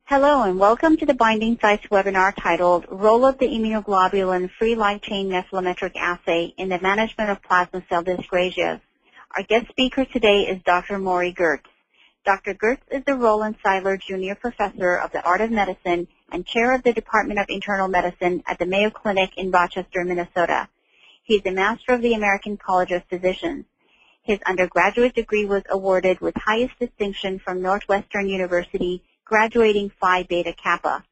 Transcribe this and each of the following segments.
Hello and welcome to the Binding Sites webinar titled Role of the Immunoglobulin Free Light Chain Nephelometric Assay in the Management of Plasma Cell Dyscrasias. Our guest speaker today is Dr. Maury Gertz. Dr. Gertz is the Roland Seiler Jr. Professor of the Art of Medicine and Chair of the Department of Internal Medicine at the Mayo Clinic in Rochester, Minnesota. He is a Master of the American College of Physicians. His undergraduate degree was awarded with highest distinction from Northwestern University, graduating Phi Beta Kappa.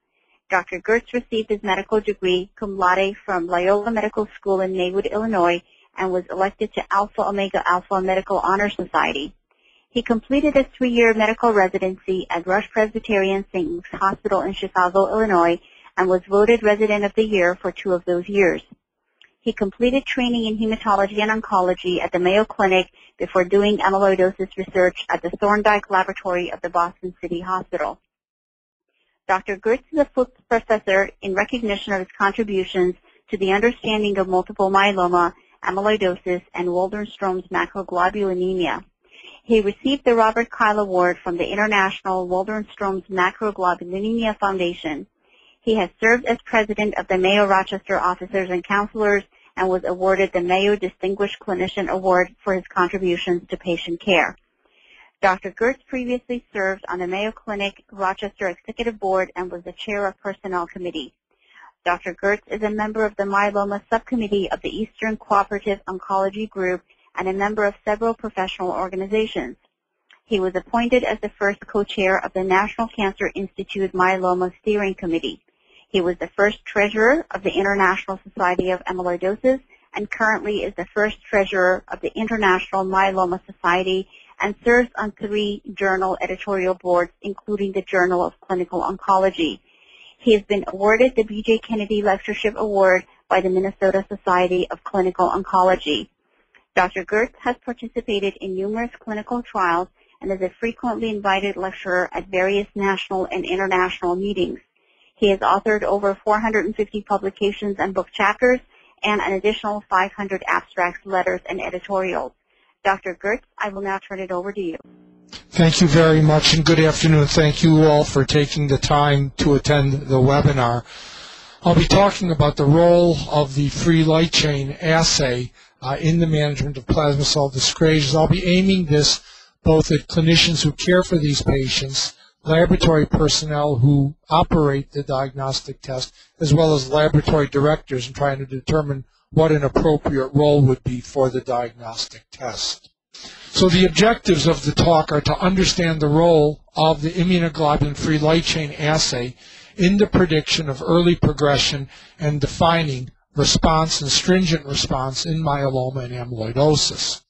Dr. Gertz received his medical degree cum laude from Loyola Medical School in Maywood, Illinois, and was elected to Alpha Omega Alpha Medical Honor Society. He completed a 3-year medical residency at Rush Presbyterian St. Luke's Hospital in Chicago, Illinois, and was voted Resident of the Year for 2 of those years. He completed training in hematology and oncology at the Mayo Clinic before doing amyloidosis research at the Thorndike Laboratory of the Boston City Hospital. Dr. Gertz is a Fuchs Professor in recognition of his contributions to the understanding of multiple myeloma, amyloidosis, and Waldenstrom's macroglobulinemia. He received the Robert Kyle Award from the International Waldenstrom's Macroglobulinemia Foundation. He has served as president of the Mayo Rochester Officers and Counselors and was awarded the Mayo Distinguished Clinician Award for his contributions to patient care. Dr. Gertz previously served on the Mayo Clinic Rochester Executive Board and was the chair of Personnel Committee. Dr. Gertz is a member of the Myeloma Subcommittee of the Eastern Cooperative Oncology Group and a member of several professional organizations. He was appointed as the first co-chair of the National Cancer Institute Myeloma Steering Committee. He was the first treasurer of the International Society of Amyloidosis and currently is the first treasurer of the International Myeloma Society and serves on 3 journal editorial boards, including the Journal of Clinical Oncology. He has been awarded the B.J. Kennedy Lectureship Award by the Minnesota Society of Clinical Oncology. Dr. Gertz has participated in numerous clinical trials and is a frequently invited lecturer at various national and international meetings. He has authored over 450 publications and book chapters and an additional 500 abstracts, letters, and editorials. Dr. Gertz, I will now turn it over to you. Thank you very much, and good afternoon. Thank you all for taking the time to attend the webinar. I'll be talking about the role of the free light chain assay in the management of plasma cell dyscrasias. I'll be aiming this both at clinicians who care for these patients, laboratory personnel who operate the diagnostic test, as well as laboratory directors, and trying to determine what an appropriate role would be for the diagnostic test. So the objectives of the talk are to understand the role of the immunoglobulin free light chain assay in the prediction of early progression and defining response and stringent response in myeloma and amyloidosis.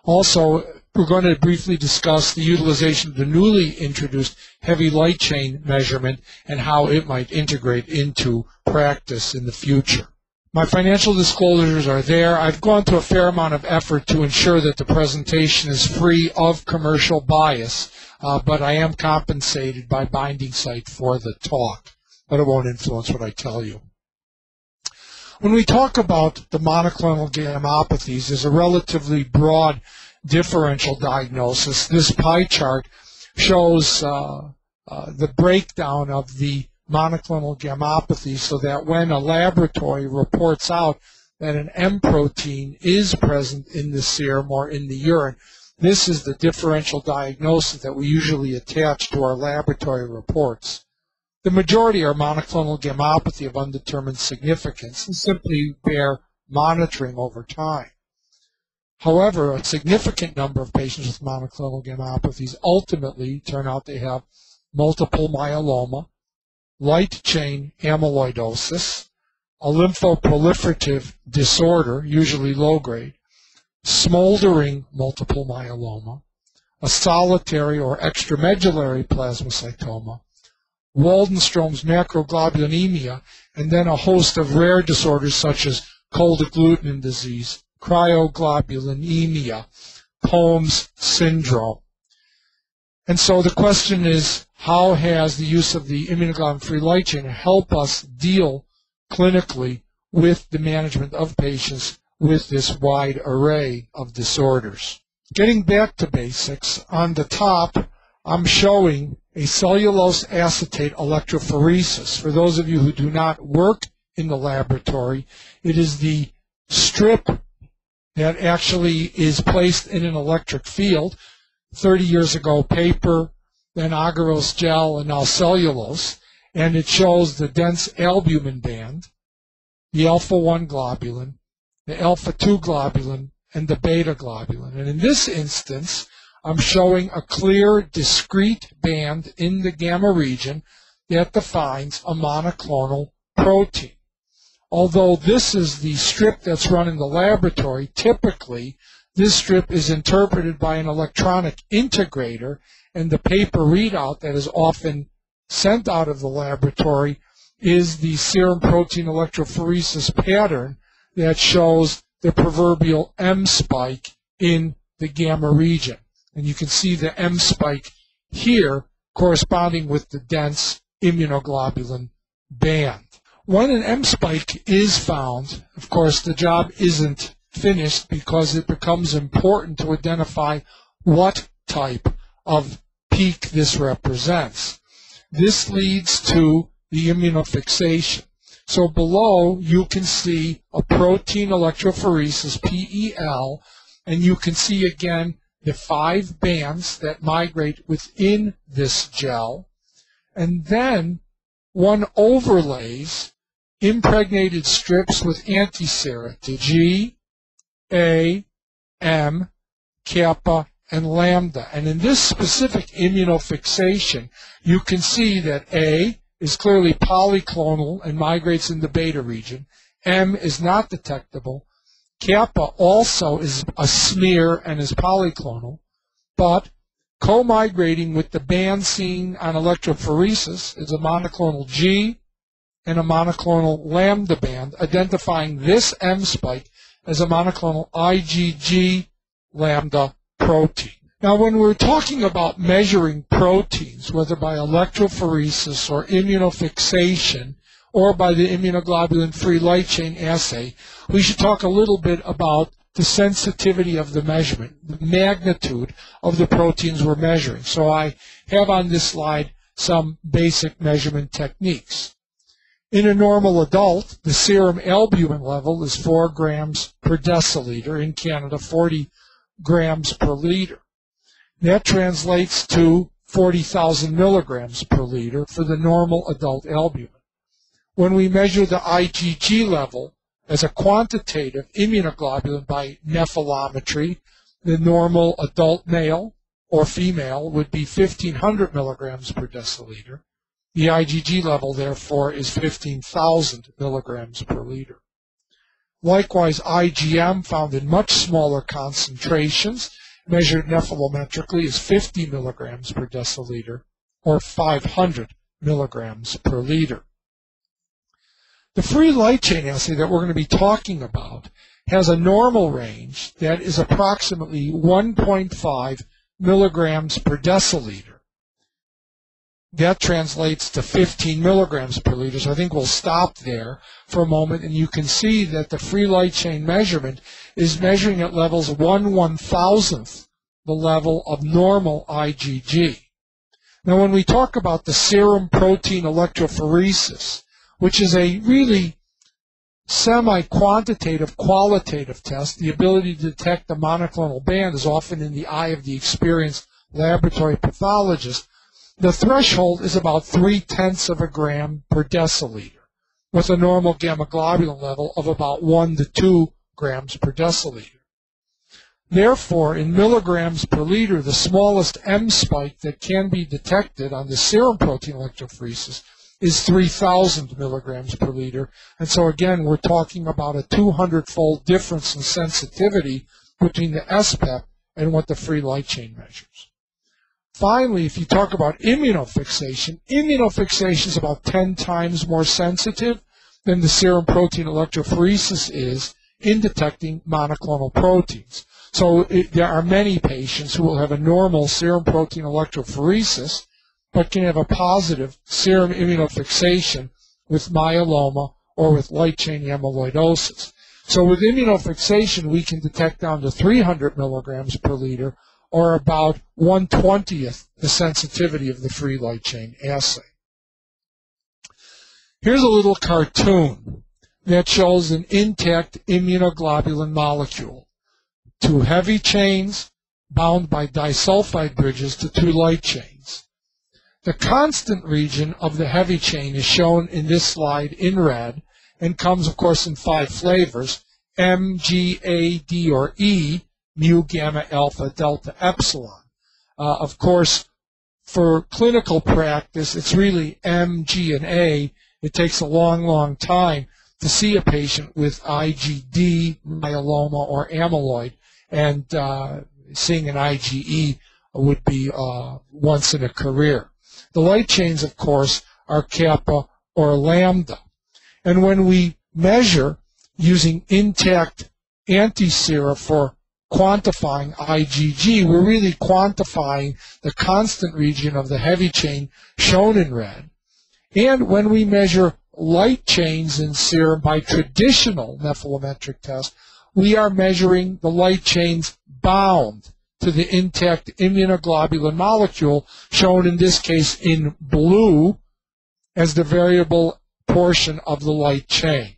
Also, we're going to briefly discuss the utilization of the newly introduced heavy light chain measurement and how it might integrate into practice in the future. My financial disclosures are there. I've gone to a fair amount of effort to ensure that the presentation is free of commercial bias, but I am compensated by Binding Site for the talk, but it won't influence what I tell you. When we talk about the monoclonal gammopathies, there's a relatively broad differential diagnosis. This pie chart shows the breakdown of the monoclonal gammopathy, so that when a laboratory reports out that an M protein is present in the serum or in the urine, this is the differential diagnosis that we usually attach to our laboratory reports. The majority are monoclonal gammopathy of undetermined significance and simply bear monitoring over time. However, a significant number of patients with monoclonal gammopathies ultimately turn out to have multiple myeloma, light chain amyloidosis, a lymphoproliferative disorder, usually low grade, smoldering multiple myeloma, a solitary or extramedullary plasmacytoma, Waldenstrom's macroglobulinemia, and then a host of rare disorders such as cold agglutinin disease, cryoglobulinemia, Combs syndrome. And so the question is, how has the use of the immunoglobulin free light chain help us deal clinically with the management of patients with this wide array of disorders? Getting back to basics, on the top I'm showing a cellulose acetate electrophoresis. For those of you who do not work in the laboratory, it is the strip that actually is placed in an electric field. 30 years ago, paper, then agarose gel, and now cellulose. And it shows the dense albumin band, the alpha-1 globulin, the alpha-2 globulin, and the beta globulin. And in this instance, I'm showing a clear, discrete band in the gamma region that defines a monoclonal protein. Although this is the strip that's run in the laboratory, typically this strip is interpreted by an electronic integrator, and the paper readout that is often sent out of the laboratory is the serum protein electrophoresis pattern that shows the proverbial M spike in the gamma region. And you can see the M spike here corresponding with the dense immunoglobulin band. When an M spike is found, of course, the job isn't finished because it becomes important to identify what type of peak this represents. This leads to the immunofixation. So below you can see a protein electrophoresis, PEL, and you can see again the 5 bands that migrate within this gel, and then one overlays impregnated strips with antisera to G, A, M, kappa, and lambda. And in this specific immunofixation, you can see that A is clearly polyclonal and migrates in the beta region. M is not detectable. Kappa also is a smear and is polyclonal, but co-migrating with the band seen on electrophoresis is a monoclonal G and a monoclonal lambda band, identifying this M spike as a monoclonal IgG lambda protein. Now, when we're talking about measuring proteins, whether by electrophoresis or immunofixation or by the immunoglobulin free light chain assay, we should talk a little bit about the sensitivity of the measurement, the magnitude of the proteins we're measuring. So I have on this slide some basic measurement techniques. In a normal adult, the serum albumin level is 4 grams per deciliter. In Canada, 40 grams per liter. That translates to 40,000 milligrams per liter for the normal adult albumin. When we measure the IgG level as a quantitative immunoglobulin by nephelometry, the normal adult male or female would be 1,500 milligrams per deciliter. The IgG level, therefore, is 15,000 milligrams per liter. Likewise, IgM, found in much smaller concentrations, measured nephelometrically, is 50 milligrams per deciliter, or 500 milligrams per liter. The free light chain assay that we're going to be talking about has a normal range that is approximately 1.5 milligrams per deciliter. That translates to 15 milligrams per liter. So I think we'll stop there for a moment, and you can see that the free light chain measurement is measuring at levels 1/1000th the level of normal IgG. Now, when we talk about the serum protein electrophoresis, which is a really semi-quantitative, qualitative test, the ability to detect the monoclonal band is often in the eye of the experienced laboratory pathologist. The threshold is about 0.3 of a gram per deciliter, with a normal gamma globulin level of about 1 to 2 grams per deciliter. Therefore, in milligrams per liter, the smallest M spike that can be detected on the serum protein electrophoresis is 3,000 milligrams per liter. And so again, we're talking about a 200-fold difference in sensitivity between the SPEP and what the free light chain measures. Finally, if you talk about immunofixation is about 10 times more sensitive than the serum protein electrophoresis is in detecting monoclonal proteins. So there are many patients who will have a normal serum protein electrophoresis but can have a positive serum immunofixation with myeloma or with light chain amyloidosis. So with immunofixation, we can detect down to 300 milligrams per liter, or about 1/20th the sensitivity of the free light chain assay. Here's a little cartoon that shows an intact immunoglobulin molecule. Two heavy chains bound by disulfide bridges to two light chains. The constant region of the heavy chain is shown in this slide in red and comes, of course, in 5 flavors: M, G, A, D, or E, mu, gamma, alpha, delta, epsilon. Of course, for clinical practice, it's really M, G, and A. It takes a long, long time to see a patient with IgD, myeloma, or amyloid, and seeing an IgE would be once in a career. The light chains, of course, are kappa or lambda. And when we measure using intact antisera for quantifying IgG, we're really quantifying the constant region of the heavy chain shown in red. And when we measure light chains in serum by traditional nephelometric test, we are measuring the light chains bound to the intact immunoglobulin molecule, shown in this case in blue as the variable portion of the light chain.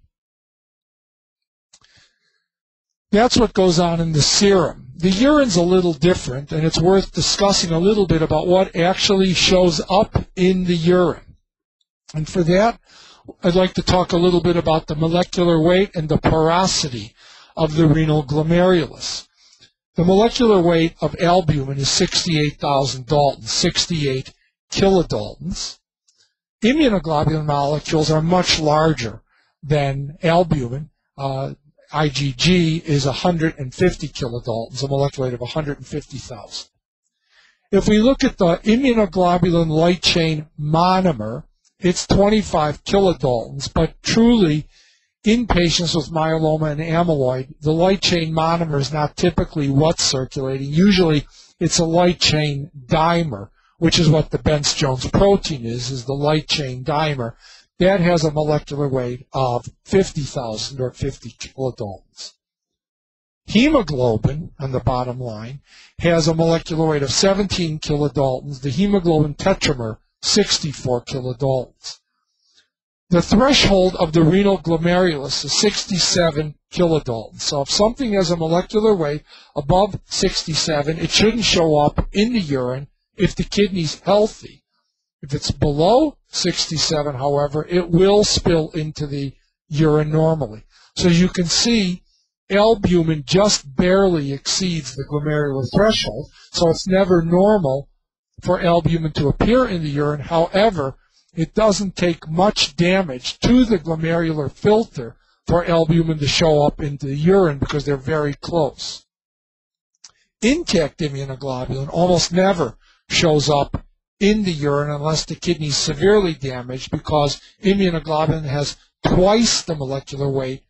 That's what goes on in the serum. The urine's a little different, and it's worth discussing a little bit about what actually shows up in the urine. And for that, I'd like to talk a little bit about the molecular weight and the porosity of the renal glomerulus. The molecular weight of albumin is 68,000 Daltons, 68 kilodaltons. Immunoglobulin molecules are much larger than albumin. IgG is 150 kilodaltons, a molecular weight of 150,000. If we look at the immunoglobulin light chain monomer, it's 25 kilodaltons, but truly, in patients with myeloma and amyloid, the light chain monomer is not typically what's circulating. Usually, it's a light chain dimer, which is what the Bence-Jones protein is the light chain dimer. That has a molecular weight of 50,000 or 50 kilodaltons. Hemoglobin, on the bottom line, has a molecular weight of 17 kilodaltons. The hemoglobin tetramer, 64 kilodaltons. The threshold of the renal glomerulus is 67 kilodaltons. So if something has a molecular weight above 67, it shouldn't show up in the urine if the kidney's healthy. If it's below 67, however, it will spill into the urine normally. So you can see albumin just barely exceeds the glomerular threshold, so it's never normal for albumin to appear in the urine. However, it doesn't take much damage to the glomerular filter for albumin to show up into the urine because they're very close. Intact immunoglobulin almost never shows up in the urine unless the kidney is severely damaged, because immunoglobulin has twice the molecular weight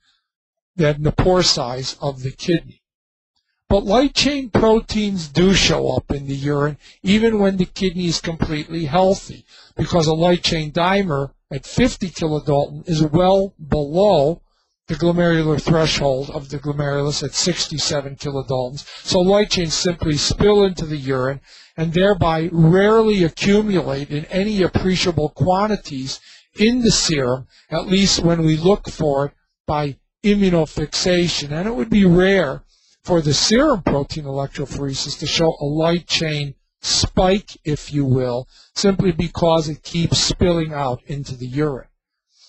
than the pore size of the kidney. But light chain proteins do show up in the urine even when the kidney is completely healthy, because a light chain dimer at 50 kilodalton is well below the glomerular threshold of the glomerulus at 67 kilodaltons. So light chains simply spill into the urine and thereby rarely accumulate in any appreciable quantities in the serum, at least when we look for it by immunofixation. And it would be rare for the serum protein electrophoresis to show a light chain spike, if you will, simply because it keeps spilling out into the urine.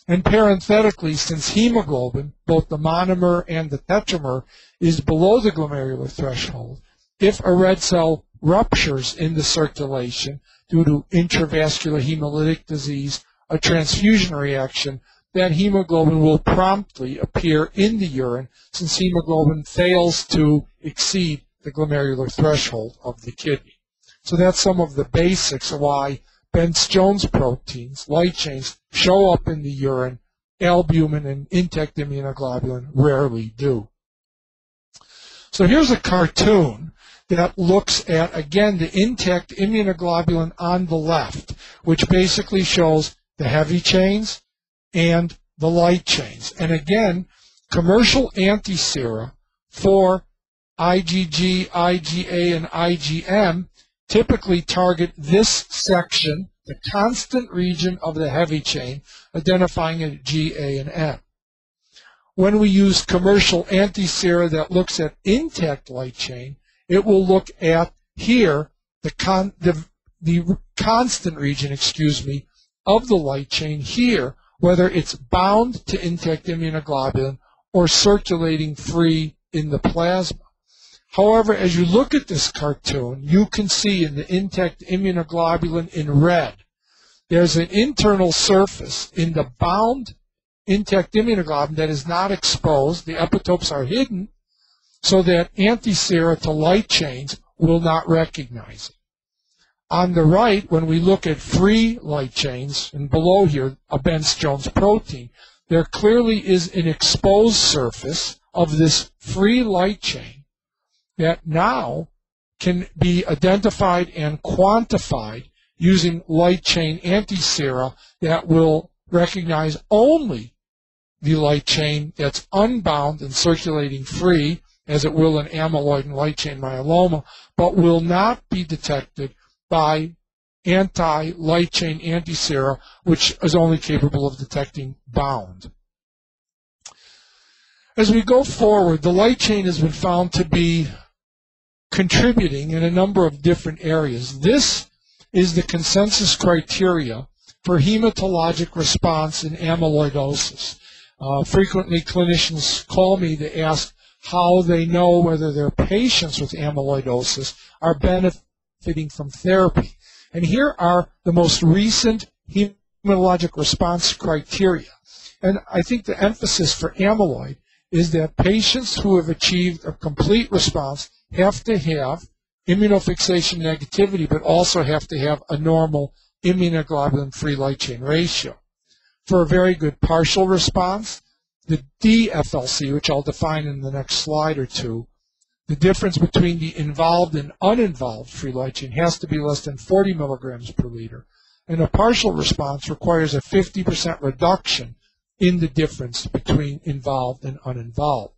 And parenthetically, since hemoglobin, both the monomer and the tetramer, is below the glomerular threshold, if a red cell ruptures in the circulation due to intravascular hemolytic disease, a transfusion reaction, that hemoglobin will promptly appear in the urine, since hemoglobin fails to exceed the glomerular threshold of the kidney. So that's some of the basics of why Bence-Jones proteins, light chains, show up in the urine. Albumin and intact immunoglobulin rarely do. So here's a cartoon that looks at, again, the intact immunoglobulin on the left, which basically shows the heavy chains and the light chains. And again, commercial antisera for IgG, IgA, and IgM typically target this section, the constant region of the heavy chain, identifying it G, A, and M. When we use commercial anti-sera that looks at intact light chain, it will look at here the constant region, of the light chain here, whether it's bound to intact immunoglobulin or circulating free in the plasma. However, as you look at this cartoon, you can see in the intact immunoglobulin in red, there's an internal surface in the bound intact immunoglobulin that is not exposed. The epitopes are hidden so that anti-sera to light chains will not recognize it. On the right, when we look at free light chains, and below here, a Bence-Jones protein, there clearly is an exposed surface of this free light chain that now can be identified and quantified using light chain anti-sera that will recognize only the light chain that's unbound and circulating free, as it will in amyloid and light chain myeloma, but will not be detected by anti-light chain anti-sera, which is only capable of detecting bound. As we go forward, the light chain has been found to be contributing in a number of different areas. This is the consensus criteria for hematologic response in amyloidosis. Frequently, clinicians call me to ask how they know whether their patients with amyloidosis are benefiting from therapy. And here are the most recent hematologic response criteria. And I think the emphasis for amyloid is that patients who have achieved a complete response have to have immunofixation negativity, but also have to have a normal immunoglobulin-free light chain ratio. For a very good partial response, the DFLC, which I'll define in the next slide or two, the difference between the involved and uninvolved free light chain has to be less than 40 milligrams per liter. And a partial response requires a 50% reduction in the difference between involved and uninvolved.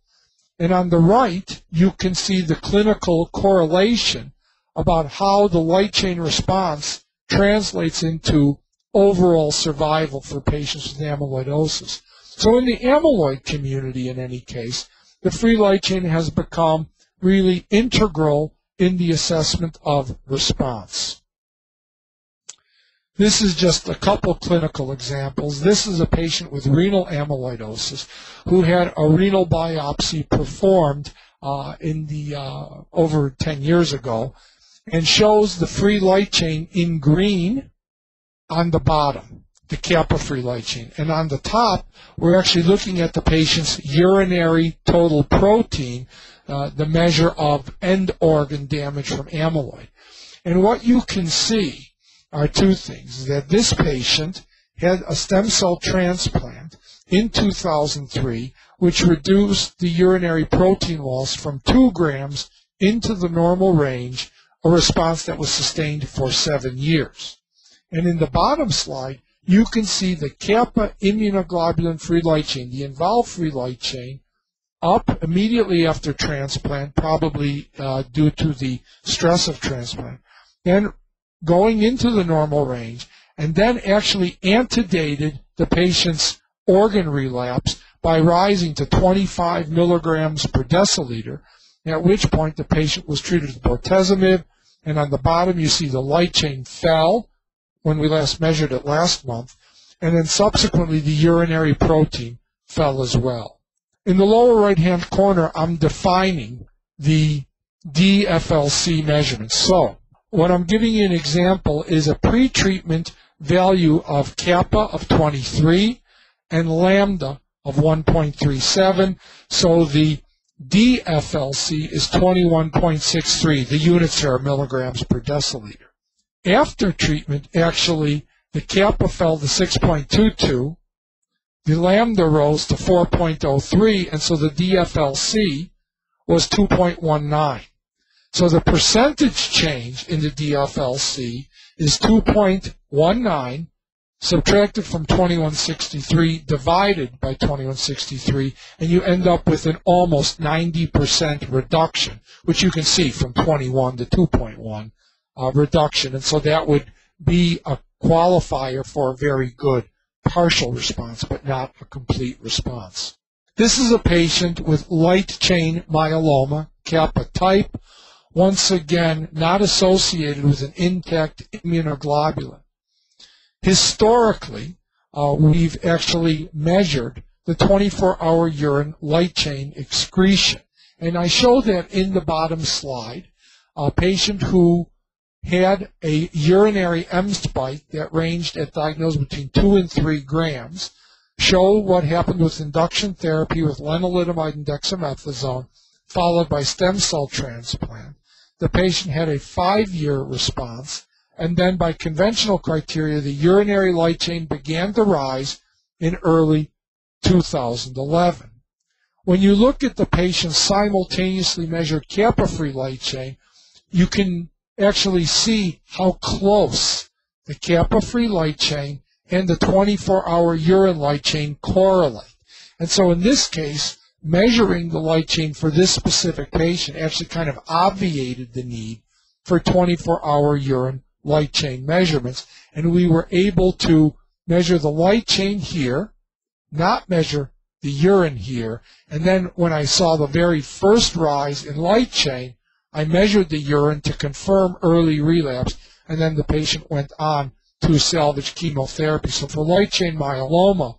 And on the right, you can see the clinical correlation about how the light chain response translates into overall survival for patients with amyloidosis. So in the amyloid community, in any case, the free light chain has become really integral in the assessment of response. This is just a couple clinical examples. This is a patient with renal amyloidosis who had a renal biopsy performed over 10 years ago, and shows the free light chain in green on the bottom, the kappa free light chain. And on the top, we're actually looking at the patient's urinary total protein, the measure of end organ damage from amyloid. And what you can see are two things: that this patient had a stem cell transplant in 2003, which reduced the urinary protein loss from 2 grams into the normal range, a response that was sustained for 7 years. And in the bottom slide, you can see the kappa immunoglobulin free light chain, the involved free light chain, up immediately after transplant, probably due to the stress of transplant, then going into the normal range, and then actually antedated the patient's organ relapse by rising to 25 milligrams per deciliter, at which point the patient was treated with bortezomib. And on the bottom, you see the light chain fell when we last measured it last month, and then subsequently the urinary protein fell as well. In the lower right-hand corner, I'm defining the DFLC measurements. So what I'm giving you an example is a pre-treatment value of kappa of 23 and lambda of 1.37. So the DFLC is 21.63. The units are milligrams per deciliter. After treatment, actually, the kappa fell to 6.22, the lambda rose to 4.03, and so the DFLC was 2.19. So the percentage change in the DFLC is 2.19 subtracted from 2163, divided by 2163, and you end up with an almost 90% reduction, which you can see from 21 to 2.1 reduction. And so that would be a qualifier for a very good partial response, but not a complete response. This is a patient with light chain myeloma, kappa type, once again not associated with an intact immunoglobulin. Historically, we've actually measured the 24-hour urine light chain excretion. And I show that in the bottom slide. A patient who had a urinary M spike that ranged at diagnosis between 2 and 3 grams, show what happened with induction therapy with lenalidomide and dexamethasone, followed by stem cell transplant. The patient had a 5-year response, and then by conventional criteria, the urinary light chain began to rise in early 2011. When you look at the patient's simultaneously measured kappa-free light chain, you can actually see how close the kappa-free light chain and the 24-hour urine light chain correlate. And so in this case, measuring the light chain for this specific patient actually kind of obviated the need for 24-hour urine light chain measurements, and we were able to measure the light chain here, not measure the urine here, and then when I saw the very first rise in light chain, I measured the urine to confirm early relapse, and then the patient went on to salvage chemotherapy. So for light chain myeloma,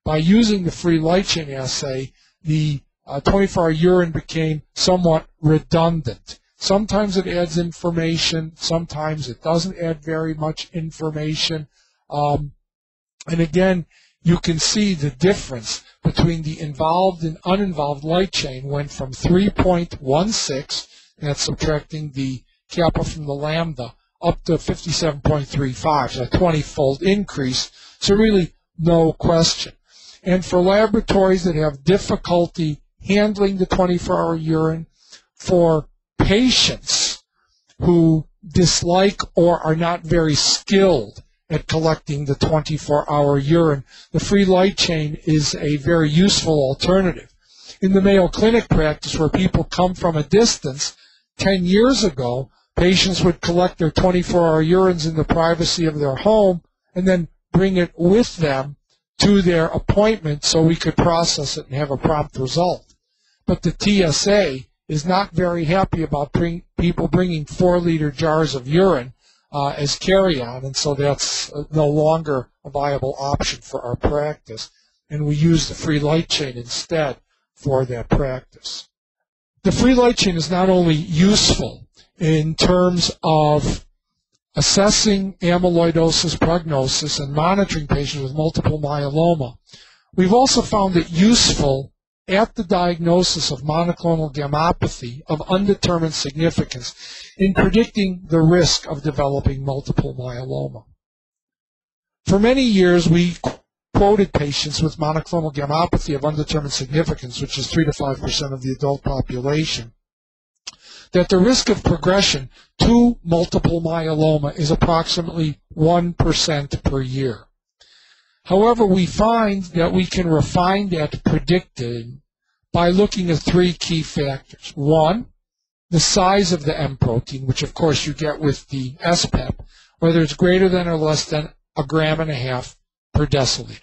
by using the free light chain assay, the 24-hour urine became somewhat redundant. Sometimes it adds information, sometimes it doesn't add very much information. And again, you can see the difference between the involved and uninvolved light chain went from 3.16, that's subtracting the kappa from the lambda, up to 57.35, so a 20-fold increase, so really no question. And for laboratories that have difficulty handling the 24-hour urine, for patients who dislike or are not very skilled at collecting the 24-hour urine, the free light chain is a very useful alternative. In the Mayo Clinic practice, where people come from a distance, 10 years ago, patients would collect their 24-hour urines in the privacy of their home and then bring it with them to their appointment so we could process it and have a prompt result. But the TSA is not very happy about people bringing 4-liter jars of urine as carry-on, and so that's no longer a viable option for our practice, and we use the free light chain instead for that practice. The free light chain is not only useful in terms of assessing amyloidosis prognosis and monitoring patients with multiple myeloma, we've also found it useful at the diagnosis of monoclonal gammopathy of undetermined significance in predicting the risk of developing multiple myeloma. For many years, we quoted patients with monoclonal gammopathy of undetermined significance, which is 3 to 5% of the adult population, that the risk of progression to multiple myeloma is approximately 1% per year. However, we find that we can refine that predicting by looking at 3 key factors. 1, the size of the M protein, which of course you get with the SPEP, whether it's greater than or less than 1.5 grams per deciliter.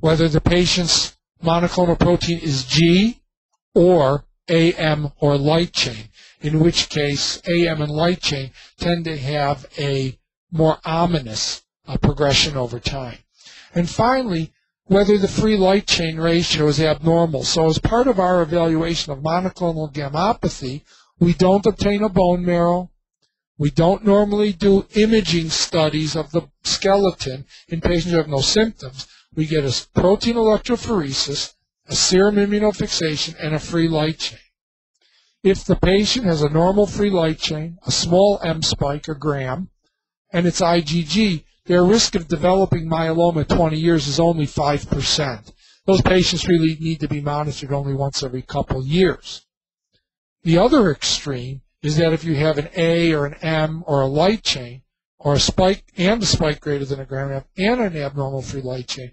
Whether the patient's monoclonal protein is G or AM or light chain, in which case AM and light chain tend to have a more ominous progression over time. And finally, whether the free light chain ratio is abnormal. So as part of our evaluation of monoclonal gammopathy, we don't obtain a bone marrow. We don't normally do imaging studies of the skeleton in patients who have no symptoms. We get a protein electrophoresis, a serum immunofixation, and a free light chain. If the patient has a normal free light chain, a small M spike or gram, and it's IgG, their risk of developing myeloma at 20 years is only 5%. Those patients really need to be monitored only once every couple years. The other extreme is that if you have an A or an M or a light chain, or a spike greater than a gram and a half and an abnormal free light chain,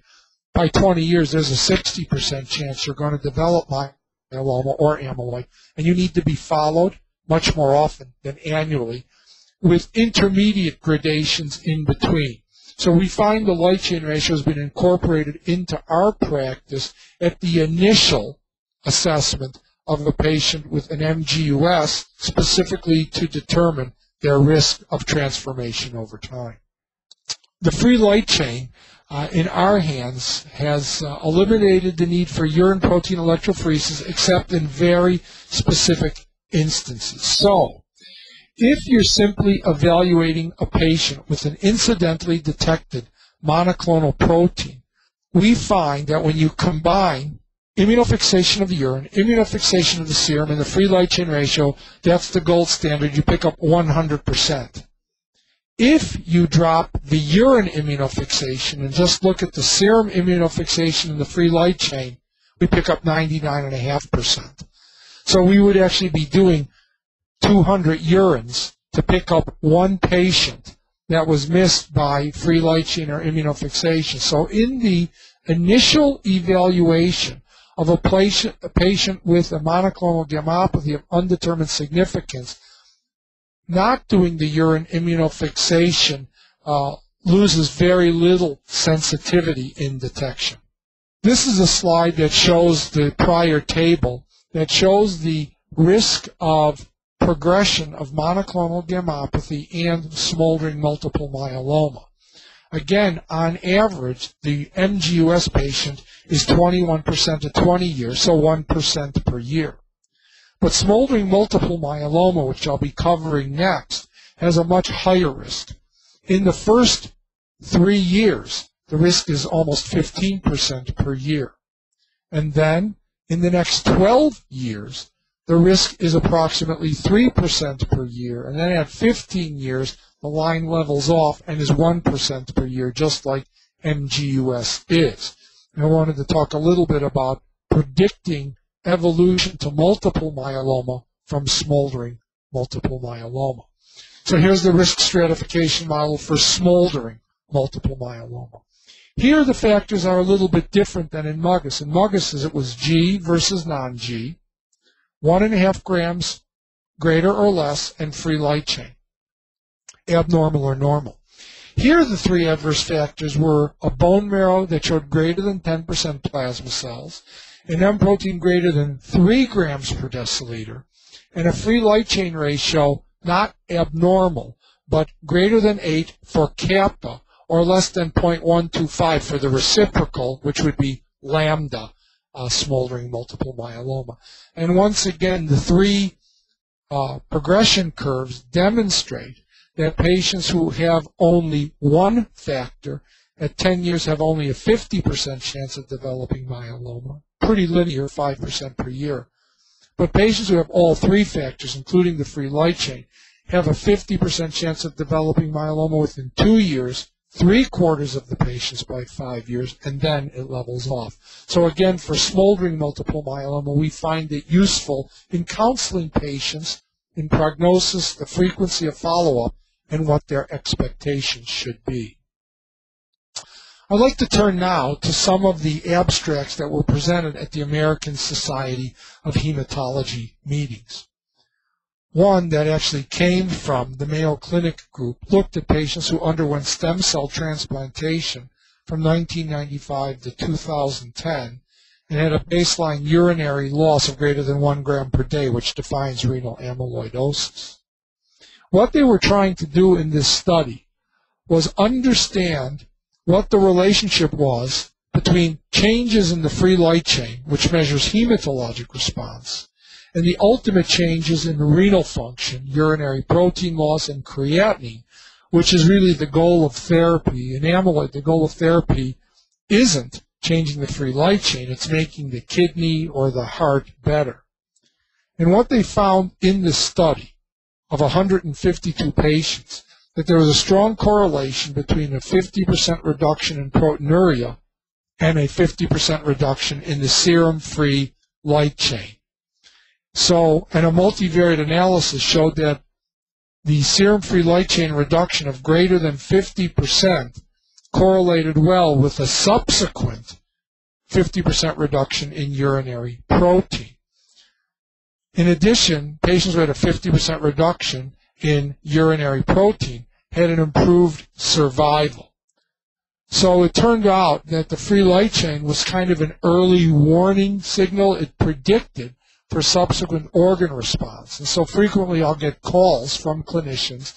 by 20 years there's a 60% chance you're going to develop myeloma or amyloid, and you need to be followed much more often than annually with intermediate gradations in between. So we find the light chain ratio has been incorporated into our practice at the initial assessment of a patient with an MGUS, specifically to determine their risk of transformation over time. The free light chain in our hands has eliminated the need for urine protein electrophoresis except in very specific instances. So, if you're simply evaluating a patient with an incidentally detected monoclonal protein, we find that when you combine immunofixation of the urine, immunofixation of the serum, and the free light chain ratio, that's the gold standard. You pick up 100%. If you drop the urine immunofixation and just look at the serum immunofixation and the free light chain, we pick up 99.5%. So we would actually be doing 200 urines to pick up one patient that was missed by free light chain or immunofixation. So in the initial evaluation of a patient with a monoclonal gammopathy of undetermined significance, not doing the urine immunofixation loses very little sensitivity in detection. This is a slide that shows the prior table that shows the risk of progression of monoclonal gammopathy and smoldering multiple myeloma. Again, on average, the MGUS patient is 21% at 20 years, so 1% per year. But smoldering multiple myeloma, which I'll be covering next, has a much higher risk. In the first 3 years, the risk is almost 15% per year. And then, in the next 12 years, the risk is approximately 3% per year. And then at 15 years, the line levels off and is 1% per year, just like MGUS is. And I wanted to talk a little bit about predicting evolution to multiple myeloma from smoldering multiple myeloma. So here's the risk stratification model for smoldering multiple myeloma. Here the factors are a little bit different than in MUGUS. In MUGUS it was G versus non-G, 1.5 grams greater or less, and free light chain, abnormal or normal. Here the three adverse factors were a bone marrow that showed greater than 10% plasma cells, an M protein greater than 3 grams per deciliter, and a free light chain ratio not abnormal, but greater than 8 for kappa, or less than 0.125 for the reciprocal, which would be lambda, smoldering multiple myeloma. And once again, the three progression curves demonstrate that patients who have only one factor at 10 years have only a 50% chance of developing myeloma, pretty linear, 5% per year. But patients who have all three factors, including the free light chain, have a 50% chance of developing myeloma within 2 years, 3/4 of the patients by 5 years, and then it levels off. So again, for smoldering multiple myeloma, we find it useful in counseling patients in prognosis, the frequency of follow-up, and what their expectations should be. I'd like to turn now to some of the abstracts that were presented at the American Society of Hematology meetings. One that actually came from the Mayo Clinic group looked at patients who underwent stem cell transplantation from 1995 to 2010 and had a baseline urinary loss of greater than 1 gram per day, which defines renal amyloidosis. What they were trying to do in this study was understand what the relationship was between changes in the free light chain, which measures hematologic response, and the ultimate changes in renal function, urinary protein loss, and creatinine, which is really the goal of therapy. In amyloid, the goal of therapy isn't changing the free light chain, it's making the kidney or the heart better. And what they found in this study of 152 patients, that there was a strong correlation between a 50% reduction in proteinuria and a 50% reduction in the serum-free light chain. So, and a multivariate analysis showed that the serum free light chain reduction of greater than 50% correlated well with a subsequent 50% reduction in urinary protein. In addition, patients who had a 50% reduction in urinary protein had an improved survival. So it turned out that the free light chain was kind of an early warning signal. It predicted for subsequent organ response. And so frequently I'll get calls from clinicians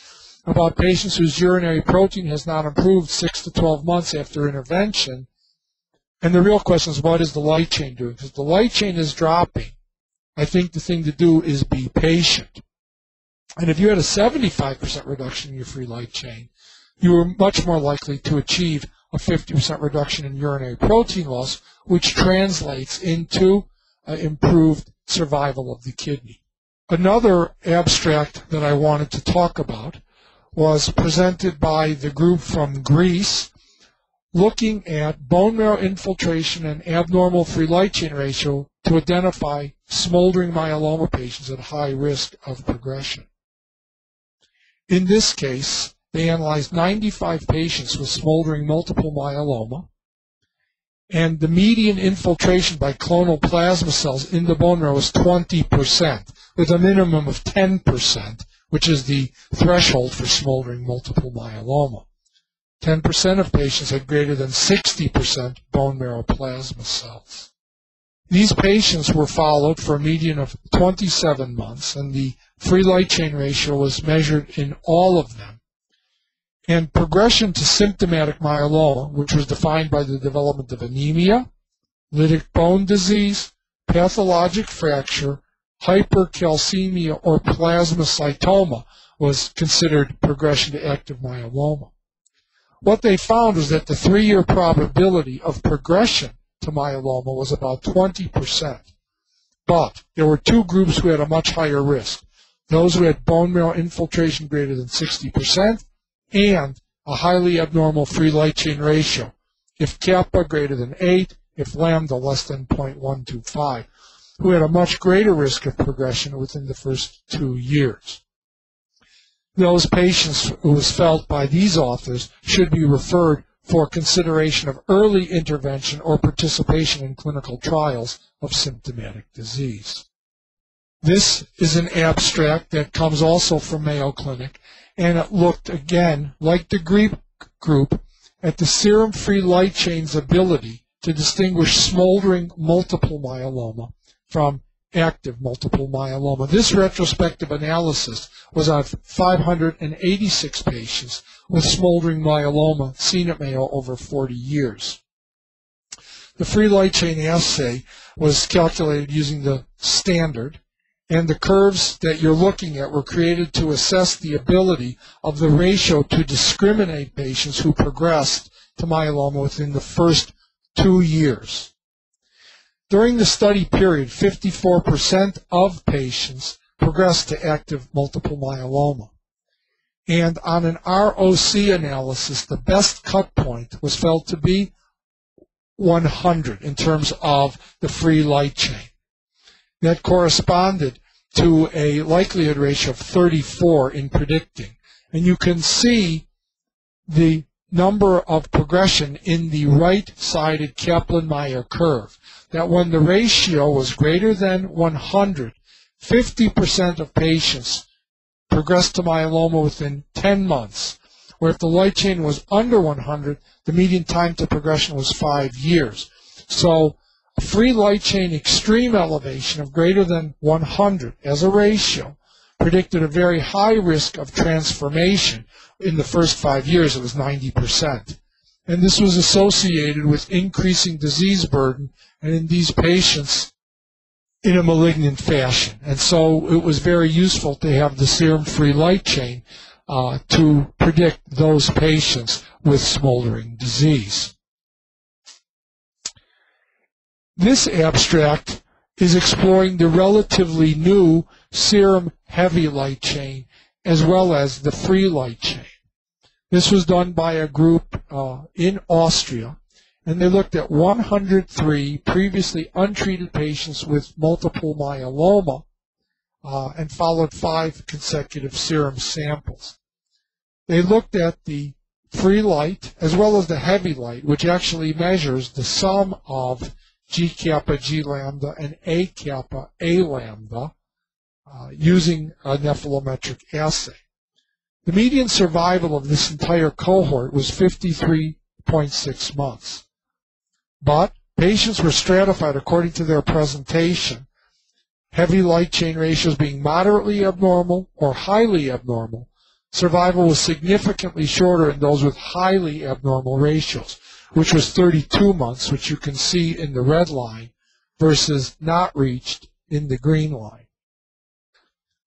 about patients whose urinary protein has not improved 6 to 12 months after intervention. And the real question is, what is the light chain doing? Because the light chain is dropping. I think the thing to do is be patient. And if you had a 75% reduction in your free light chain, you were much more likely to achieve a 50% reduction in urinary protein loss, which translates into improved survival of the kidney. Another abstract that I wanted to talk about was presented by the group from Greece, looking at bone marrow infiltration and abnormal free light chain ratio to identify smoldering myeloma patients at high risk of progression. In this case, they analyzed 95 patients with smoldering multiple myeloma, and the median infiltration by clonal plasma cells in the bone marrow was 20%, with a minimum of 10%, which is the threshold for smoldering multiple myeloma. 10% of patients had greater than 60% bone marrow plasma cells. These patients were followed for a median of 27 months, and the free light chain ratio was measured in all of them. And progression to symptomatic myeloma, which was defined by the development of anemia, lytic bone disease, pathologic fracture, hypercalcemia, or plasmacytoma, was considered progression to active myeloma. What they found was that the 3-year probability of progression to myeloma was about 20%. But there were two groups who had a much higher risk: those who had bone marrow infiltration greater than 60% and a highly abnormal free light chain ratio, if kappa greater than 8, if lambda less than 0.125, who had a much greater risk of progression within the first 2 years. Those patients, who was felt by these authors, should be referred for consideration of early intervention or participation in clinical trials of symptomatic disease. This is an abstract that comes also from Mayo Clinic, and it looked again, like the Greek group, at the serum free light chain's ability to distinguish smoldering multiple myeloma from active multiple myeloma. This retrospective analysis was on 586 patients with smoldering myeloma seen at Mayo over 40 years. The free light chain assay was calculated using the standard, and the curves that you're looking at were created to assess the ability of the ratio to discriminate patients who progressed to myeloma within the first 2 years. During the study period, 54% of patients progressed to active multiple myeloma. And on an ROC analysis, the best cut point was felt to be 100 in terms of the free light chain. That corresponded to a likelihood ratio of 34 in predicting. And you can see the number of progression in the right-sided Kaplan-Meier curve, that when the ratio was greater than 100, 50% of patients progressed to myeloma within 10 months, where if the light chain was under 100, the median time to progression was 5 years. So a free light chain extreme elevation of greater than 100 as a ratio predicted a very high risk of transformation. In the first 5 years, it was 90%. And this was associated with increasing disease burden, and in these patients, in a malignant fashion. And so it was very useful to have the serum-free light chain to predict those patients with smoldering disease. This abstract is exploring the relatively new serum heavy light chain as well as the free light chain. This was done by a group in Austria, and they looked at 103 previously untreated patients with multiple myeloma and followed 5 consecutive serum samples. They looked at the free light as well as the heavy light, which actually measures the sum of G kappa G lambda and A kappa A lambda using a nephelometric assay. The median survival of this entire cohort was 53.6 months. But patients were stratified according to their presentation, heavy light chain ratios being moderately abnormal or highly abnormal. Survival was significantly shorter in those with highly abnormal ratios, which was 32 months, which you can see in the red line, versus not reached in the green line.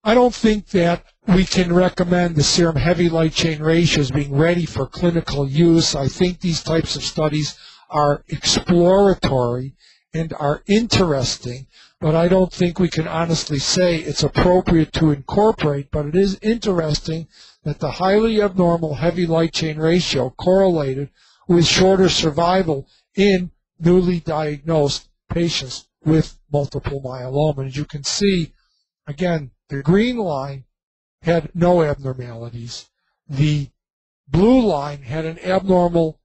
I don't think that we can recommend the serum heavy light chain ratios being ready for clinical use. I think these types of studies are exploratory and are interesting, but I don't think we can honestly say it's appropriate to incorporate, but it is interesting that the highly abnormal heavy light chain ratio correlated with shorter survival in newly diagnosed patients with multiple myeloma. As you can see, again, the green line had no abnormalities. The blue line had an abnormal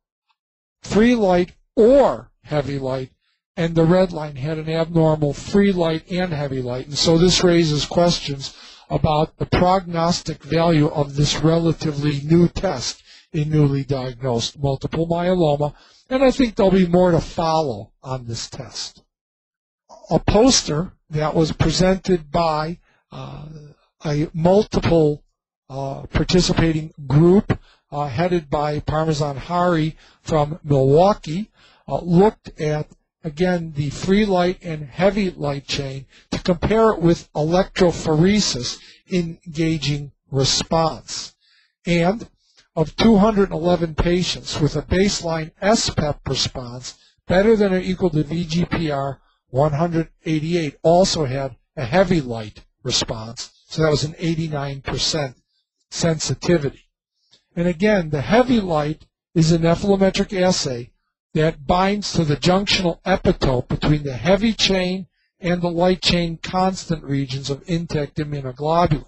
free light or heavy light, and the red line had an abnormal free light and heavy light. And so this raises questions about the prognostic value of this relatively new test in newly diagnosed multiple myeloma, and I think there'll be more to follow on this test. A poster that was presented by a multiple participating group headed by Parmesan Hari from Milwaukee looked at, again, the free light and heavy light chain to compare it with electrophoresis in gauging response. And of 211 patients with a baseline SPEP response better than or equal to VGPR 188 also had a heavy light response, so that was an 89% sensitivity. And again, the heavy light is a nephelometric assay that binds to the junctional epitope between the heavy chain and the light chain constant regions of intact immunoglobulin.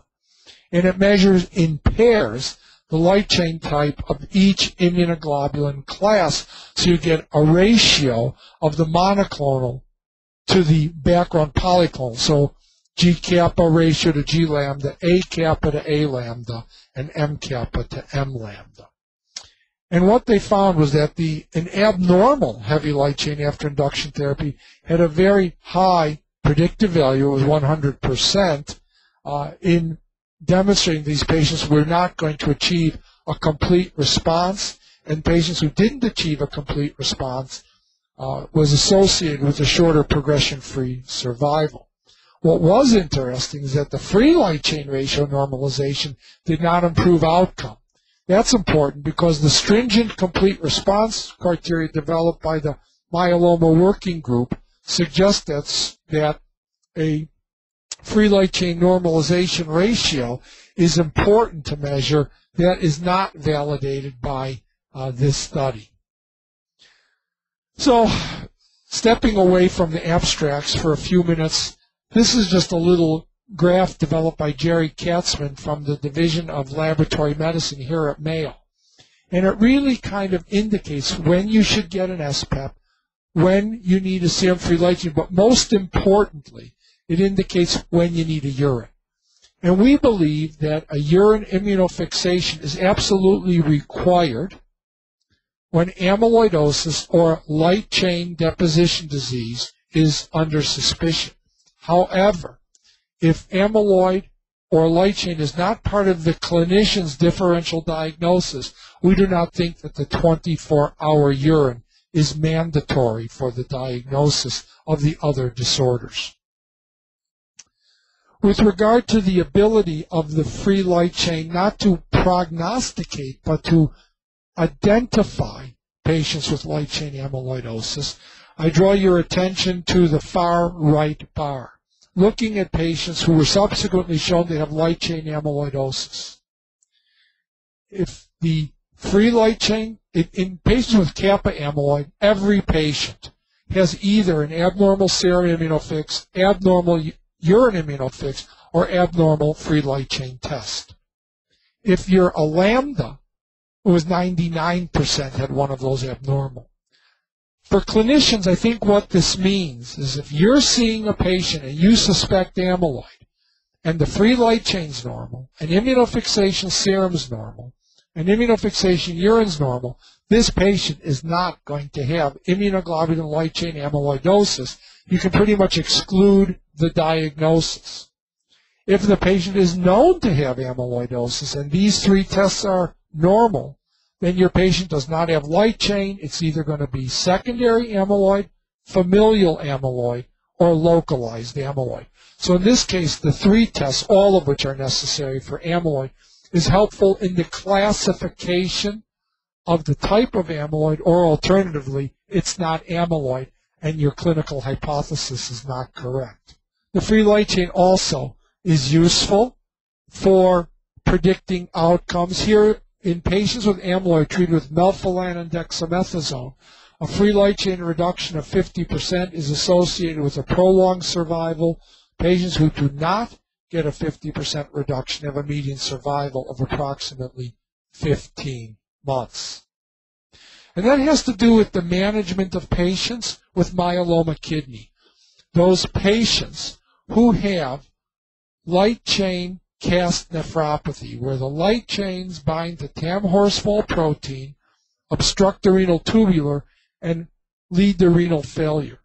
And it measures in pairs the light chain type of each immunoglobulin class, so you get a ratio of the monoclonal to the background polyclonal. So G kappa ratio to G lambda, A kappa to A lambda, and M kappa to M lambda. And what they found was that an abnormal heavy light chain after induction therapy had a very high predictive value, it was 100%, in demonstrating these patients were not going to achieve a complete response, and patients who didn't achieve a complete response was associated with a shorter progression-free survival. What was interesting is that the free light chain ratio normalization did not improve outcome. That's important because the stringent complete response criteria developed by the myeloma working group suggests that a free light chain normalization ratio is important to measure. That is not validated by this study. So, stepping away from the abstracts for a few minutes, this is just a little graph developed by Jerry Katzman from the Division of Laboratory Medicine here at Mayo. And it really kind of indicates when you should get an SPEP, when you need a serum-free light chain, but most importantly, it indicates when you need a urine. And we believe that a urine immunofixation is absolutely required when amyloidosis or light chain deposition disease is under suspicion. However, if amyloid or light chain is not part of the clinician's differential diagnosis, we do not think that the 24-hour urine is mandatory for the diagnosis of the other disorders. With regard to the ability of the free light chain not to prognosticate but to identify patients with light chain amyloidosis, I draw your attention to the far right bar, looking at patients who were subsequently shown to have light chain amyloidosis. If the free light chain, in patients with kappa amyloid, every patient has either an abnormal serum immunofix, abnormal urine immunofix, or abnormal free light chain test. If you're a lambda, it was 99% had one of those abnormal. For clinicians, I think what this means is if you're seeing a patient and you suspect amyloid, and the free light chain's normal, and immunofixation serum's normal, and immunofixation urine's normal, this patient is not going to have immunoglobulin light chain amyloidosis. You can pretty much exclude the diagnosis. If the patient is known to have amyloidosis and these three tests are normal, then your patient does not have light chain. It's either going to be secondary amyloid, familial amyloid, or localized amyloid. So in this case, the three tests, all of which are necessary for amyloid, is helpful in the classification of the type of amyloid, or alternatively, it's not amyloid and your clinical hypothesis is not correct. The free light chain also is useful for predicting outcomes. Here, in patients with amyloid treated with melphalan and dexamethasone, a free light chain reduction of 50% is associated with a prolonged survival. Patients who do not get a 50% reduction have a median survival of approximately 15 months. And that has to do with the management of patients with myeloma kidney. Those patients who have light chain cast nephropathy, where the light chains bind to TAM horsefall protein, obstruct the renal tubular, and lead to renal failure.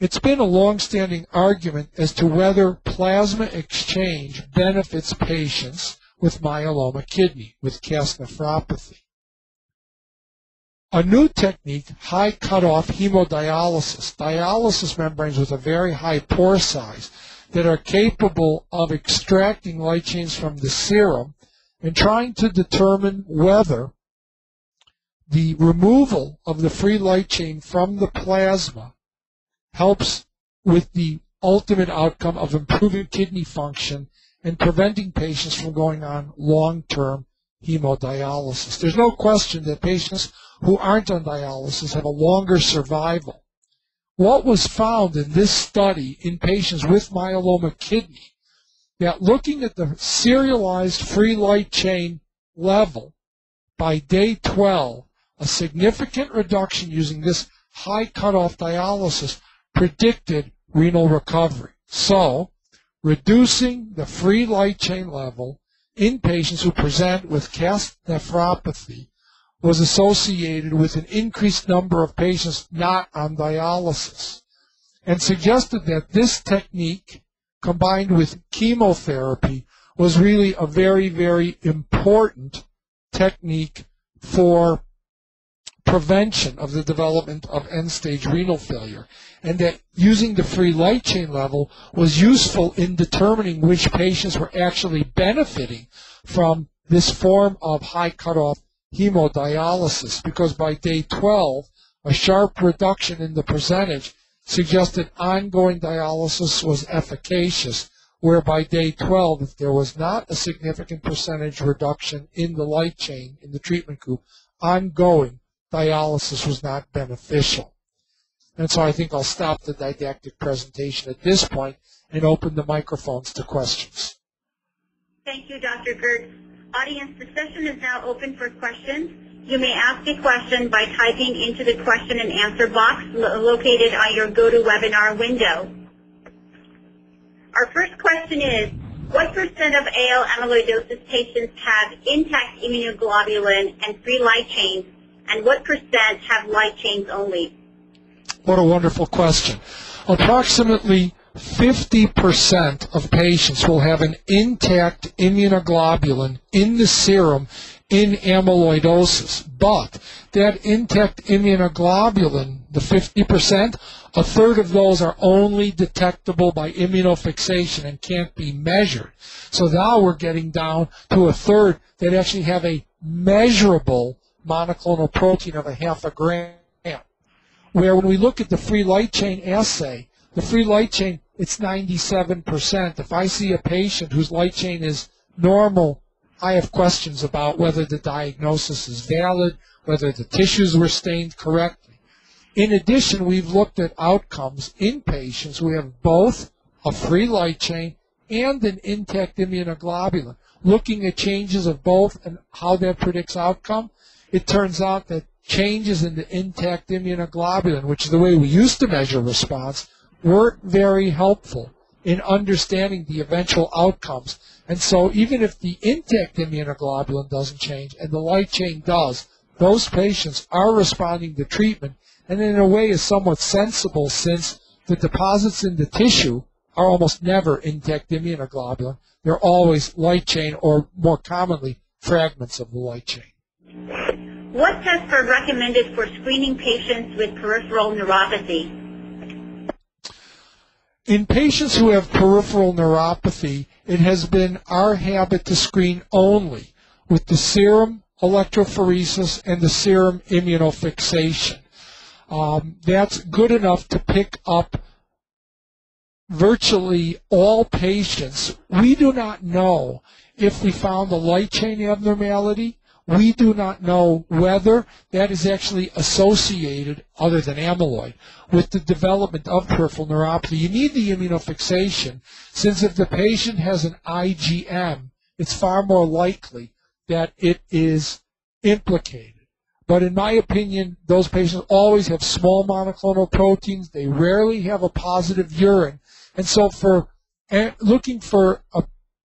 It's been a long-standing argument as to whether plasma exchange benefits patients with myeloma kidney, with cast nephropathy. A new technique, high cutoff hemodialysis, dialysis membranes with a very high pore size that are capable of extracting light chains from the serum and trying to determine whether the removal of the free light chain from the plasma helps with the ultimate outcome of improving kidney function and preventing patients from going on long-term hemodialysis. There's no question that patients who aren't on dialysis have a longer survival. What was found in this study in patients with myeloma kidney, that looking at the serialized free light chain level by day 12, a significant reduction using this high cutoff dialysis predicted renal recovery. So, reducing the free light chain level in patients who present with cast nephropathy was associated with an increased number of patients not on dialysis, and suggested that this technique, combined with chemotherapy, was really a very, very important technique for prevention of the development of end-stage renal failure, and that using the free light chain level was useful in determining which patients were actually benefiting from this form of high cutoff hemodialysis, because by day 12, a sharp reduction in the percentage suggested ongoing dialysis was efficacious, where by day 12, if there was not a significant percentage reduction in the light chain in the treatment group, ongoing dialysis was not beneficial. And so I think I'll stop the didactic presentation at this point and open the microphones to questions. Thank you, Dr. Gertz. Audience, the session is now open for questions. You may ask a question by typing into the question and answer box located on your GoToWebinar window. Our first question is, what percent of AL amyloidosis patients have intact immunoglobulin and free light chains, and what percent have light chains only? What a wonderful question. Approximately 50% of patients will have an intact immunoglobulin in the serum in amyloidosis, but that intact immunoglobulin, the 50%, a third of those are only detectable by immunofixation and can't be measured. So now we're getting down to a third that actually have a measurable monoclonal protein of 0.5 gram. Where when we look at the free light chain assay, the free light chain, it's 97%. If I see a patient whose light chain is normal, I have questions about whether the diagnosis is valid, whether the tissues were stained correctly. In addition, we've looked at outcomes in patients who have both a free light chain and an intact immunoglobulin, looking at changes of both and how that predicts outcome, it turns out that changes in the intact immunoglobulin, which is the way we used to measure response, weren't very helpful in understanding the eventual outcomes. And so even if the intact immunoglobulin doesn't change and the light chain does, those patients are responding to treatment, and in a way is somewhat sensible since the deposits in the tissue are almost never intact immunoglobulin. They're always light chain, or more commonly, fragments of the light chain. What tests are recommended for screening patients with peripheral neuropathy? In patients who have peripheral neuropathy, it has been our habit to screen only with the serum electrophoresis and the serum immunofixation. That's good enough to pick up virtually all patients. We do not know if we found a light chain abnormality. We do not know whether that is actually associated, other than amyloid, with the development of peripheral neuropathy. You need the immunofixation, since if the patient has an IgM, it's far more likely that it is implicated. But in my opinion, those patients always have small monoclonal proteins. They rarely have a positive urine. And so for looking for a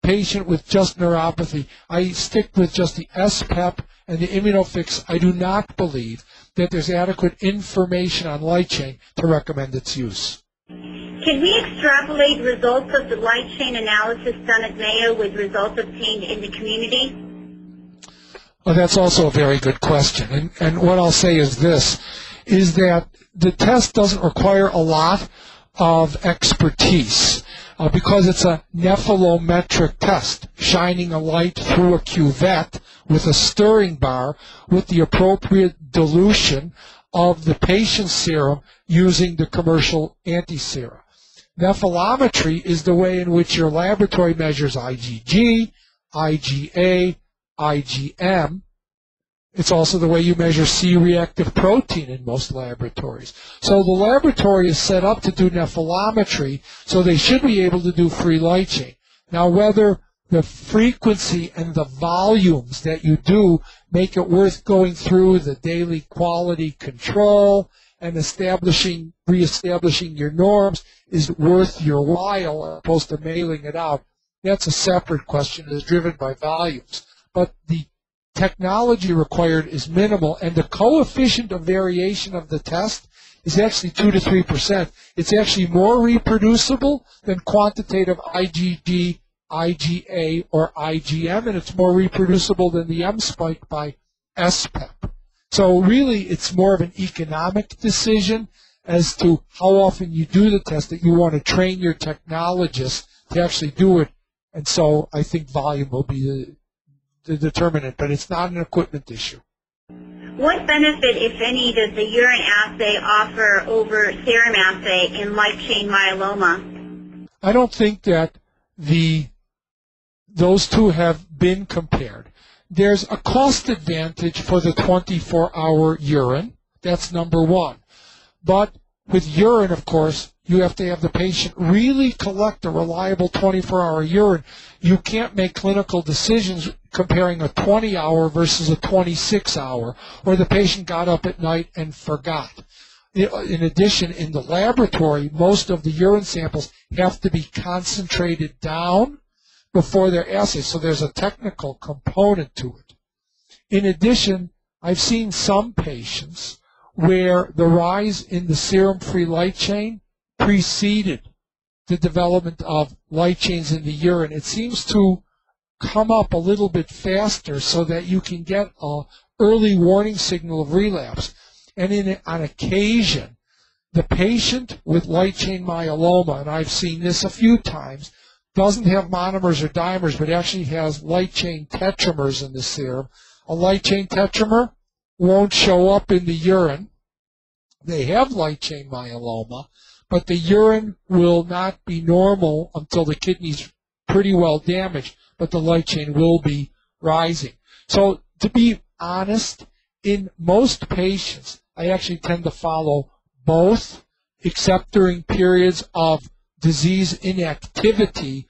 patient with just neuropathy, I stick with just the SPEP and the immunofix. I do not believe that there's adequate information on light chain to recommend its use. Can we extrapolate results of the light chain analysis done at Mayo with results obtained in the community? Well, that's also a very good question. And what I'll say is this, is that the test doesn't require a lot of expertise because it's a nephelometric test, shining a light through a cuvette with a stirring bar with the appropriate dilution of the patient's serum using the commercial anti-sera. Nephelometry is the way in which your laboratory measures IgG, IgA, IgM. It's also the way you measure C-reactive protein in most laboratories. So the laboratory is set up to do nephelometry, so they should be able to do free light chain. Now, whether the frequency and the volumes that you do make it worth going through the daily quality control and reestablishing your norms is worth your while as opposed to mailing it out, that's a separate question. It is driven by volumes. But the technology required is minimal, and the coefficient of variation of the test is actually 2 to 3%. It's actually more reproducible than quantitative IgG, IgA, or IgM, and it's more reproducible than the M-spike by SPEP. So really, it's more of an economic decision as to how often you do the test, that you want to train your technologists to actually do it. And so I think volume will be the determinant, but it's not an equipment issue. What benefit, if any, does the urine assay offer over serum assay in light chain myeloma? I don't think that those two have been compared. There's a cost advantage for the 24-hour urine. That's number one. But with urine, of course, you have to have the patient really collect a reliable 24-hour urine. You can't make clinical decisions comparing a 20-hour versus a 26-hour, or the patient got up at night and forgot. In addition, in the laboratory, most of the urine samples have to be concentrated down before they're assayed, so there's a technical component to it. In addition, I've seen some patients where the rise in the serum-free light chain preceded the development of light chains in the urine. It seems to come up a little bit faster so that you can get an early warning signal of relapse. And on occasion, the patient with light chain myeloma, and I've seen this a few times, doesn't have monomers or dimers, but actually has light chain tetramers in the serum. A light chain tetramer won't show up in the urine. They have light chain myeloma, but the urine will not be normal until the kidney's pretty well damaged, but the light chain will be rising. So to be honest, in most patients, I actually tend to follow both, except during periods of disease inactivity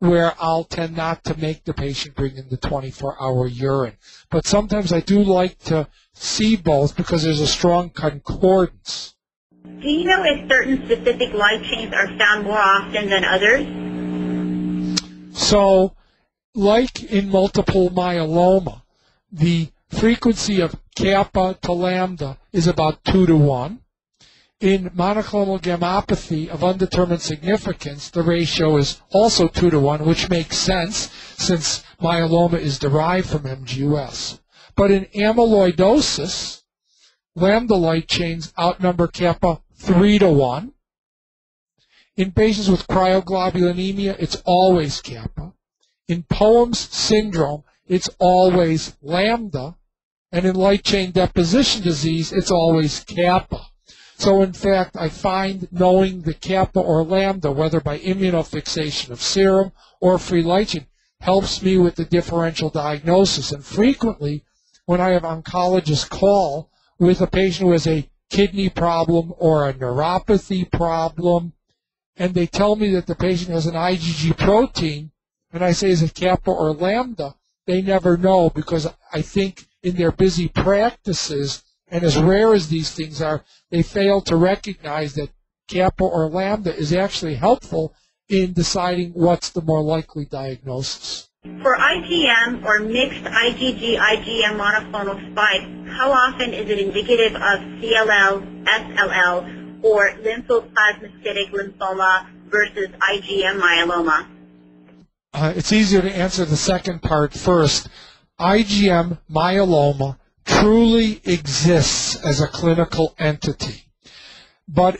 where I'll tend not to make the patient bring in the 24-hour urine. But sometimes I do like to see both because there's a strong concordance. Do you know if certain specific light chains are found more often than others? So, like in multiple myeloma, the frequency of kappa to lambda is about 2 to 1. In monoclonal gammopathy of undetermined significance, the ratio is also 2 to 1, which makes sense since myeloma is derived from MGUS. But in amyloidosis, lambda light chains outnumber kappa 3 to 1. In patients with cryoglobulinemia, it's always kappa. In Poems syndrome, it's always lambda. And in light chain deposition disease, it's always kappa. So in fact, I find knowing the kappa or lambda, whether by immunofixation of serum or free light chain, helps me with the differential diagnosis. And frequently, when I have oncologists call with a patient who has a kidney problem or a neuropathy problem, and they tell me that the patient has an IgG protein, and I say, is it kappa or lambda? They never know because I think in their busy practices, and as rare as these things are, they fail to recognize that kappa or lambda is actually helpful in deciding what's the more likely diagnosis. For IgM or mixed IgG-IgM monoclonal spike, how often is it indicative of CLL, SLL, or lymphoplasmacytic lymphoma versus IgM myeloma? It's easier to answer the second part first. IgM myeloma truly exists as a clinical entity. But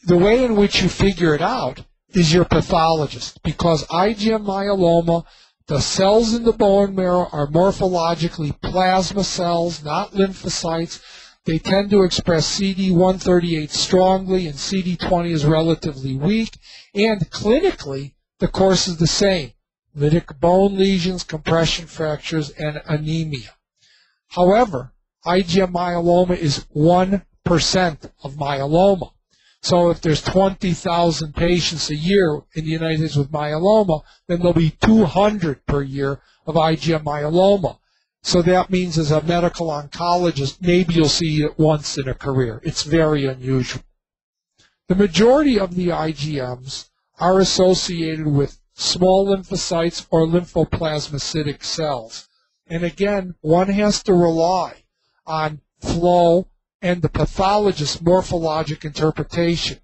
the way in which you figure it out is your pathologist, because IgM myeloma, the cells in the bone marrow are morphologically plasma cells, not lymphocytes. They tend to express CD138 strongly, and CD20 is relatively weak. And clinically, the course is the same: lytic bone lesions, compression fractures, and anemia. However, IgM myeloma is 1% of myeloma. So if there's 20,000 patients a year in the United States with myeloma, then there'll be 200 per year of IgM myeloma. So that means as a medical oncologist, maybe you'll see it once in a career. It's very unusual. The majority of the IgMs are associated with small lymphocytes or lymphoplasmacytic cells. And again, one has to rely on flow and the pathologist's morphologic interpretation.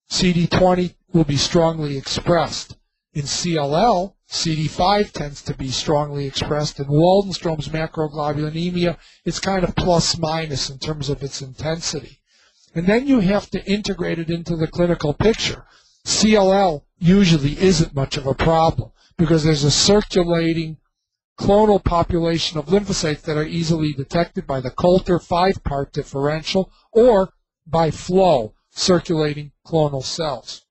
CD20 will be strongly expressed. In CLL, CD5 tends to be strongly expressed. In Waldenstrom's macroglobulinemia, it's kind of plus minus in terms of its intensity. And then you have to integrate it into the clinical picture. CLL usually isn't much of a problem because there's a circulating clonal population of lymphocytes that are easily detected by the Coulter 5-part differential or by flow, circulating clonal cells.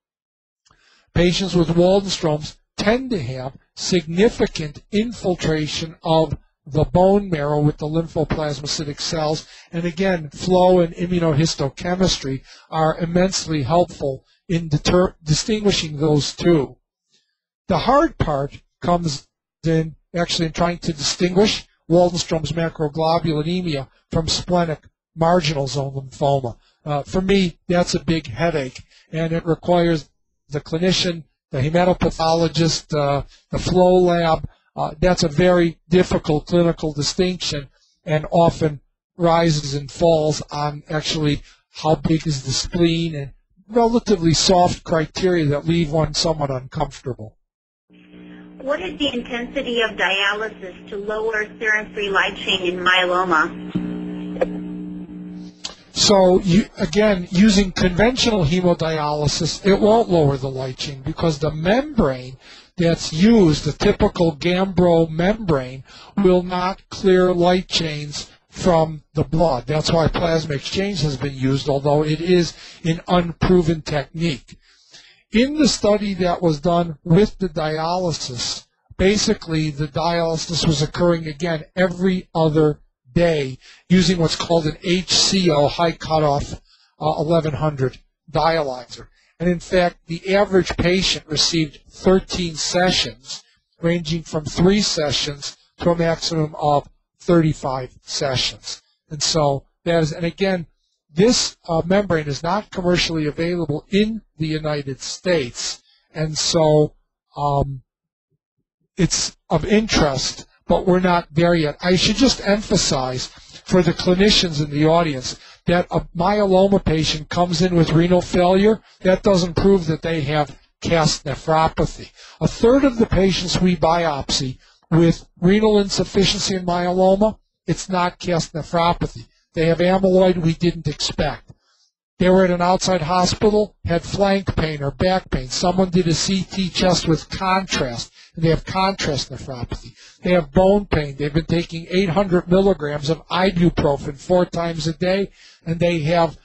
Patients with Waldenstrom's tend to have significant infiltration of the bone marrow with the lymphoplasmacytic cells, and again, flow and immunohistochemistry are immensely helpful in distinguishing those two. The hard part comes in actually in trying to distinguish Waldenstrom's macroglobulinemia from splenic marginal zone lymphoma. For me, that's a big headache, and it requires the clinician, the hematopathologist, the flow lab. That's a very difficult clinical distinction and often rises and falls on actually how big is the spleen and relatively soft criteria that leave one somewhat uncomfortable. What is the intensity of dialysis to lower serum-free light chain in myeloma? So, again, using conventional hemodialysis, it won't lower the light chain because the membrane that's used, the typical Gambro membrane, will not clear light chains from the blood. That's why plasma exchange has been used, although it is an unproven technique. In the study that was done with the dialysis, basically the dialysis was occurring again every other day using what's called an HCO, high cutoff 1100 dialyzer. And in fact, the average patient received 13 sessions, ranging from 3 sessions to a maximum of 35 sessions. And so that is, and again, this membrane is not commercially available in the United States, and so it's of interest, but we're not there yet. I should just emphasize for the clinicians in the audience that a myeloma patient comes in with renal failure. That doesn't prove that they have cast nephropathy. A third of the patients we biopsy with renal insufficiency and myeloma, it's not cast nephropathy. They have amyloid we didn't expect. They were at an outside hospital, had flank pain or back pain. Someone did a CT chest with contrast, and they have contrast nephropathy. They have bone pain. They've been taking 800 milligrams of ibuprofen 4 times a day, and they have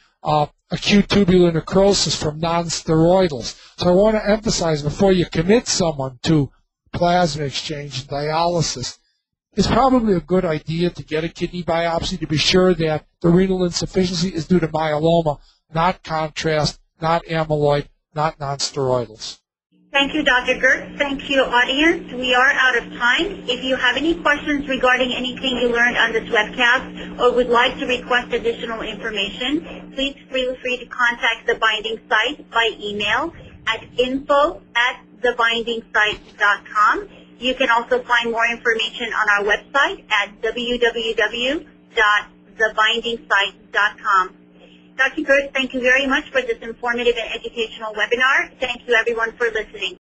acute tubular necrosis from nonsteroidals. So I want to emphasize, before you commit someone to plasma exchange and dialysis, it's probably a good idea to get a kidney biopsy to be sure that the renal insufficiency is due to myeloma, not contrast, not amyloid, not nonsteroidals. Thank you, Dr. Gertz. Thank you, audience. We are out of time. If you have any questions regarding anything you learned on this webcast or would like to request additional information, please feel free to contact the Binding Site by email at info@thebindingsite.com. You can also find more information on our website at www.thebindingsite.com. Dr. Gertz, thank you very much for this informative and educational webinar. Thank you, everyone, for listening.